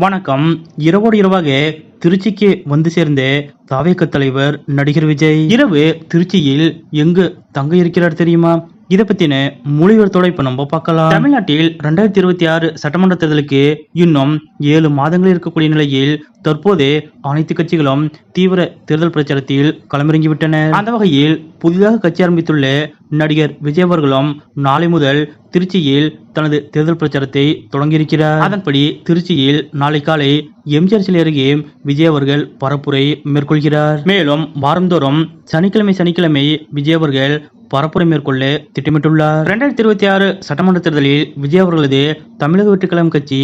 வணக்கம். இரவோடு இரவாக திருச்சிக்கு வந்து சேர்ந்த தாவேக தலைவர் நடிகர் விஜய் இரவு திருச்சியில் எங்கு தங்க இருக்கிறார் தெரியுமா? இதை பத்தின மொழிபெயர்த்தோட இப்ப நம்ம பார்க்கலாம். தமிழ்நாட்டில் 2026 சட்டமன்ற தேர்தலுக்கு இன்னும் 7 மாதங்கள் இருக்கக்கூடிய நிலையில் தற்போது அனைத்து கட்சிகளும் தீவிர தேர்தல் பிரச்சாரத்தில் களமிறங்கிவிட்டன. அந்த வகையில் புதிதாக கட்சி ஆரம்பித்துள்ள நடிகர் விஜய் அவர்களும் நாளை முதல் திருச்சியில் தனது தேர்தல் பிரச்சாரத்தை தொடங்கியிருக்கிறார். அதன்படி திருச்சியில் நாளை காலை எம்ஜிஆர் சிலை அருகே விஜய் அவர்கள் பரப்புரை மேற்கொள்கிறார். மேலும் வாரந்தோறும் சனிக்கிழமை விஜய் அவர்கள் பரப்புரை மேற்கொள்ள திட்டமிட்டுள்ளார். 2026 சட்டமன்ற தேர்தலில் விஜய் அவர்களது தமிழக வெற்றிக் கழகம் கட்சி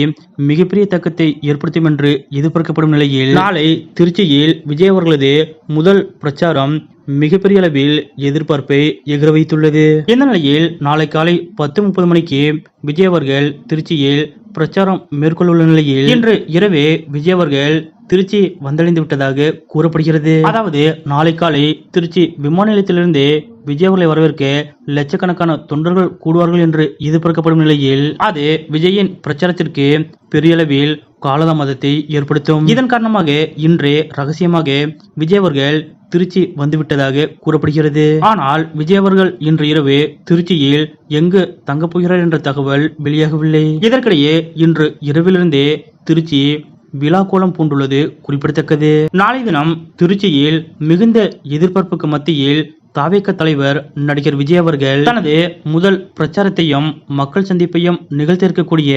மிகப்பெரிய தாக்கத்தை ஏற்படுத்தும் என்று எதிர்பார்க்கப்படும் நிலையில் நாளை திருச்சியில் விஜய் அவர்களது முதல் பிரச்சாரம் மிகப்பெரிய அளவில் எதிர்பார்ப்பை எதிர வைத்துள்ளது. இந்த நிலையில் நாளை காலை 10:30 மணிக்கு விஜய் அவர்கள் திருச்சியில் பிரச்சாரம் மேற்கொள்ள உள்ள நிலையில் இன்று இரவே விஜய் அவர்கள் திருச்சி வந்தடைந்து விட்டதாக கூறப்படுகிறது. அதாவது நாளை காலை திருச்சி விமான நிலையத்திலிருந்து விஜய் அவர்களை வரவேற்க லட்சக்கணக்கான தொண்டர்கள் கூடுவார்கள் என்று எதிர்பார்க்கப்படும் நிலையில் அது விஜயின் பிரச்சாரத்திற்கு பெரிய அளவில் காலதாமதத்தை ஏற்படுத்தும். இதன் காரணமாக இன்றே ரகசியமாக விஜய் அவர்கள் திருச்சி வந்துவிட்டதாக கூறப்படுகிறது. ஆனால் விஜய் அவர்கள் இன்று இரவு திருச்சியில் எங்கு தங்கப் போகிறார் என்ற தகவல் வெளியாகவில்லை. இதற்கிடையே இன்று இரவிலிருந்தே திருச்சி விழா கோலம் பூண்டுள்ளது குறிப்பிடத்தக்கது. நாளை தினம் திருச்சியில் மிகுந்த எதிர்பார்ப்புக்கு மத்தியில் தாவேக தலைவர் நடிகர் விஜய் அவர்கள் தனது முதல் பிரச்சாரத்தையும் மக்கள் சந்திப்பையும் நிகழ்த்த இருக்கக்கூடிய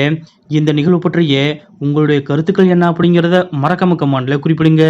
இந்த நிகழ்வு பற்றிய உங்களுடைய கருத்துக்கள் என்ன அப்படிங்கறத மறக்காம கமெண்ட்ல குறிப்பிடுங்க.